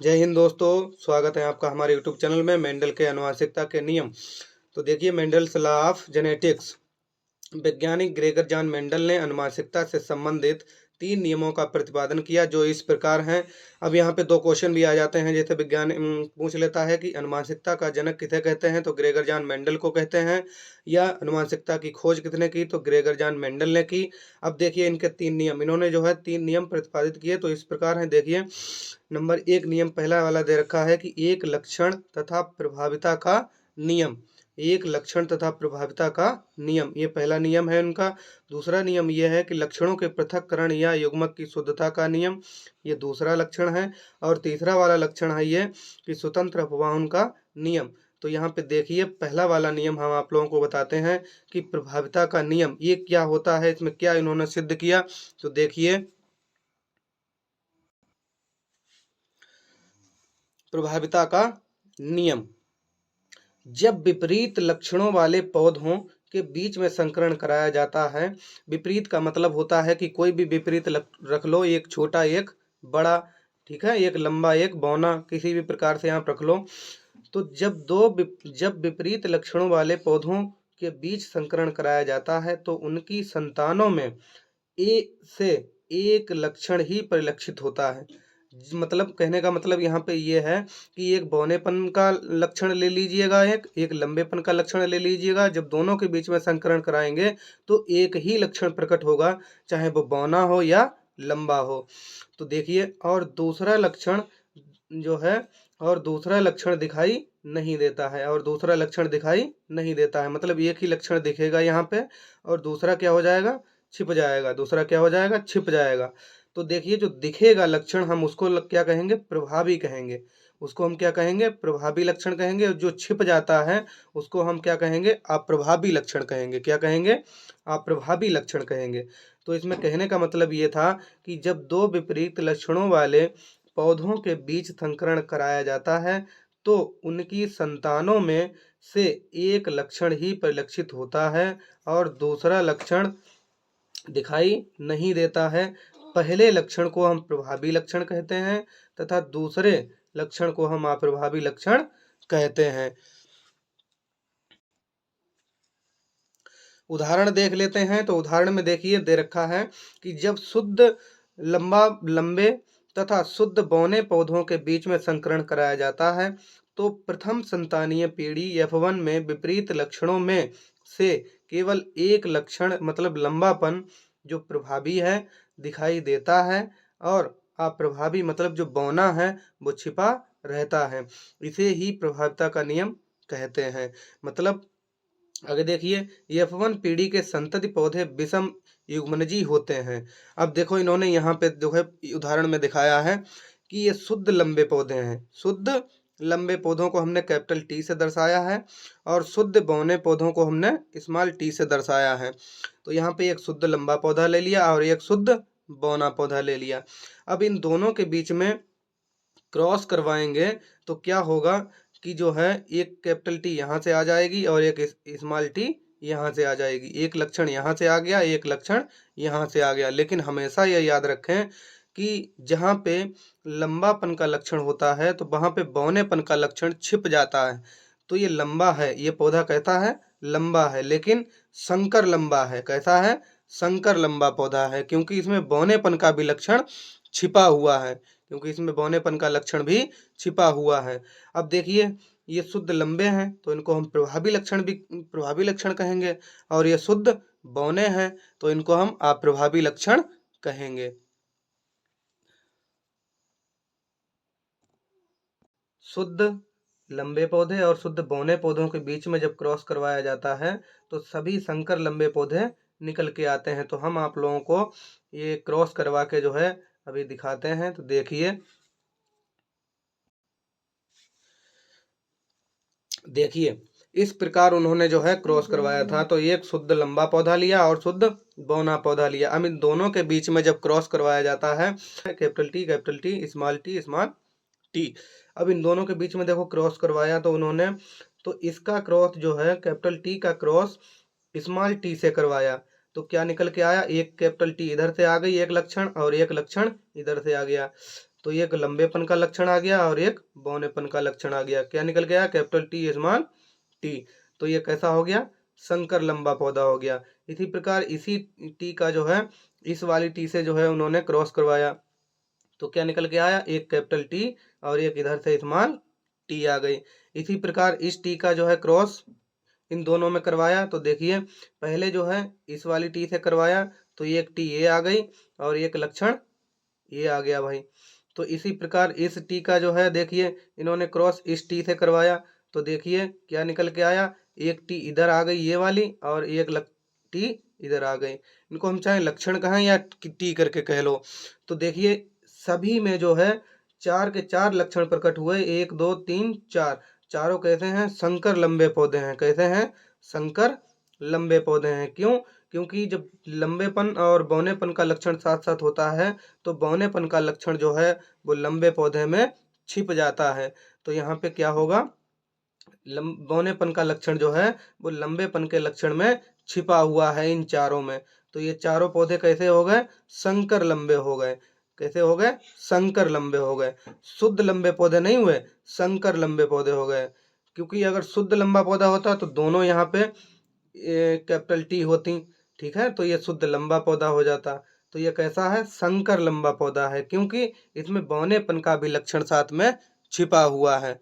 जय हिंद दोस्तों, स्वागत है आपका हमारे यूट्यूब चैनल में। मेंडल के आनुवंशिकता के नियम। तो देखिए, मेंडल्स लॉ ऑफ जेनेटिक्स। वैज्ञानिक ग्रेगर जॉन मेंडल ने आनुवंशिकता से संबंधित 3 नियमों का प्रतिपादन किया, जो इस प्रकार हैं। अब यहाँ पे 2 क्वेश्चन भी आ जाते हैं। जैसे विज्ञान पूछ लेता है कि आनुवंशिकता का जनक किसे कहते हैं, तो ग्रेगर जॉन मेंडल को कहते हैं। या आनुवंशिकता की खोज किसने की, तो ग्रेगर जॉन मेंडल ने की। अब देखिए, इनके 3 नियम, इन्होंने जो है 3 नियम प्रतिपादित किए, तो इस प्रकार हैं। देखिए, नंबर 1 नियम पहला वाला दे रखा है कि एक लक्षण तथा प्रभाविता का नियम। एक लक्षण तथा प्रभाविता का नियम, ये पहला नियम है उनका। दूसरा नियम यह है कि लक्षणों के पृथक्करण या युग्मक की शुद्धता का नियम, ये दूसरा लक्षण है। और तीसरा वाला लक्षण है ये कि स्वतंत्र अपवाहन का नियम। तो यहाँ पे देखिए, पहला वाला नियम हम आप लोगों को बताते हैं कि प्रभाविता का नियम ये क्या होता है, इसमें क्या इन्होंने सिद्ध किया। तो देखिए, प्रभाविता का नियम, जब विपरीत लक्षणों वाले पौधों के बीच में संकरण कराया जाता है। विपरीत का मतलब होता है कि कोई भी विपरीत रख लो, एक छोटा एक बड़ा, ठीक है, एक लंबा एक बौना, किसी भी प्रकार से आप रख लो। तो जब विपरीत लक्षणों वाले पौधों के बीच संकरण कराया जाता है, तो उनकी संतानों में ए से एक लक्षण ही परिलक्षित होता है। मतलब कहने का मतलब यहाँ पे ये है कि एक बौनेपन का लक्षण ले लीजिएगा, एक लंबेपन का लक्षण ले लीजिएगा। जब दोनों के बीच में संकरण कराएंगे तो एक ही लक्षण प्रकट होगा, चाहे वो बौना हो या लंबा हो। तो देखिए, और दूसरा लक्षण जो है, और दूसरा लक्षण दिखाई नहीं देता है, और दूसरा लक्षण दिखाई नहीं देता है। मतलब एक ही लक्षण दिखेगा यहाँ पे, और दूसरा क्या हो जाएगा, छिप जाएगा। दूसरा क्या हो जाएगा, छिप जाएगा। तो देखिए, जो दिखेगा लक्षण हम उसको क्या कहेंगे, प्रभावी कहेंगे। उसको हम क्या कहेंगे, प्रभावी लक्षण कहेंगे। और जो छिप जाता है उसको हम क्या कहेंगे, अप्रभावी लक्षण कहेंगे। क्या कहेंगे, अप्रभावी लक्षण कहेंगे। तो इसमें कहने का मतलब ये था कि जब दो विपरीत लक्षणों वाले पौधों के बीच संकरण कराया जाता है, तो उनकी संतानों में से एक लक्षण ही परिलक्षित होता है, और दूसरा लक्षण दिखाई नहीं देता है। पहले लक्षण को हम प्रभावी लक्षण कहते हैं, तथा दूसरे लक्षण को हम अप्रभावी लक्षण कहते हैं। उदाहरण देख लेते हैं। तो उदाहरण में देखिए, दे रखा है कि जब शुद्ध लंबे तथा शुद्ध बौने पौधों के बीच में संकरण कराया जाता है, तो प्रथम संतानीय पीढ़ी F1 में विपरीत लक्षणों में से केवल एक लक्षण मतलब लंबापन जो प्रभावी है दिखाई देता है, और अप्रभावी मतलब जो बौना है वो छिपा रहता है। इसे ही प्रभाविता का नियम कहते हैं। मतलब आगे देखिए, F1 पीढ़ी के संतति पौधे विषम युग्मनजी होते हैं। अब देखो, इन्होंने यहाँ पे जो है उदाहरण में दिखाया है कि ये शुद्ध लंबे पौधे हैं। शुद्ध लंबे पौधों को हमने कैपिटल टी से दर्शाया है, और शुद्ध बौने पौधों को हमने स्मॉल टी से दर्शाया है। तो यहाँ पे एक शुद्ध लंबा पौधा ले लिया और एक शुद्ध बौना पौधा ले लिया। अब इन दोनों के बीच में क्रॉस करवाएंगे तो क्या होगा कि जो है एक कैपिटल टी यहाँ से आ जाएगी और एक स्मॉल टी यहाँ से आ जाएगी। एक लक्षण यहाँ से आ गया, एक लक्षण यहाँ से आ गया। लेकिन हमेशा यह याद रखें कि जहाँ पे लंबापन का लक्षण होता है तो वहाँ पे बौनेपन का लक्षण छिप जाता है। तो ये लंबा है, ये पौधा कहता है लंबा है, लेकिन संकर लंबा है। कैसा है, संकर लंबा पौधा है, क्योंकि इसमें बौनेपन का भी लक्षण छिपा हुआ है। क्योंकि इसमें बौनेपन का लक्षण भी छिपा हुआ है। अब देखिए, ये शुद्ध लंबे हैं तो इनको हम प्रभावी लक्षण कहेंगे, और ये शुद्ध बौने हैं तो इनको हम अप्रभावी लक्षण कहेंगे। शुद्ध लंबे पौधे और शुद्ध बौने पौधों के बीच में जब क्रॉस करवाया जाता है तो सभी संकर लंबे पौधे निकल के आते हैं। तो हम आप लोगों को ये क्रॉस करवा के जो है अभी दिखाते हैं। तो देखिए, इस प्रकार उन्होंने जो है क्रॉस करवाया था। तो एक शुद्ध लंबा पौधा लिया और शुद्ध बौना पौधा लिया। अब इन दोनों के बीच में जब क्रॉस करवाया जाता है, कैपिटल टी स्मॉल टी। अब इन दोनों के बीच में देखो क्रॉस करवाया तो उन्होंने, तो इसका क्रॉस जो है कैपिटल टी का क्रॉस स्मॉल टी से करवाया। तो क्या निकल के आया, एक कैपिटल टी इधर से आ गई एक लक्षण, और एक लक्षण इधर से आ गया। तो एक लंबेपन का लक्षण आ गया और एक बौनेपन का लक्षण आ गया। क्या निकल गया? Capital T small T. तो ये कैसा हो गया? संकर लंबा पौधा हो गया। इसी प्रकार इसी टी का जो है इस वाली टी से जो है उन्होंने क्रॉस करवाया, तो क्या निकल के आया? एक कैपिटल टी और एक इधर से स्मॉल टी आ गई। इसी प्रकार इस टी का जो है क्रॉस इन दोनों में करवाया, तो देखिए पहले जो है इस वाली टी से करवाया तो एक टी ये आ गई और एक लक्षण ये आ गया भाई। तो इसी प्रकार इस टी का जो है देखिए इन्होंने क्रॉस इस टी से करवाया, तो देखिए क्या निकल के आया? एक टी इधर आ गई ये वाली और एक टी इधर आ गई। इनको हम चाहे लक्षण कहें या टी करके कह लो। तो देखिए सभी में जो है चार के चार लक्षण प्रकट हुए, एक दो तीन चार, चारों कैसे हैं? संकर लंबे पौधे हैं। कैसे हैं? संकर लंबे पौधे हैं। क्यों? क्योंकि जब लंबेपन और बौनेपन का लक्षण साथ साथ होता है तो बौनेपन का लक्षण जो है वो लंबे पौधे में छिप जाता है। तो यहाँ पे क्या होगा? बौनेपन का लक्षण जो है वो लंबेपन के लक्षण में छिपा हुआ है इन चारों में। तो ये चारों पौधे कैसे हो गए? संकर लंबे हो गए। कैसे हो गए? संकर लंबे हो गए। शुद्ध लंबे पौधे नहीं हुए, संकर लंबे पौधे हो गए। क्योंकि अगर शुद्ध लंबा पौधा होता तो दोनों यहाँ पे कैपिटल टी होती, ठीक है, तो ये शुद्ध लंबा पौधा हो जाता। तो ये कैसा है? संकर लंबा पौधा है, क्योंकि इसमें बौनेपन का भी लक्षण साथ में छिपा हुआ है।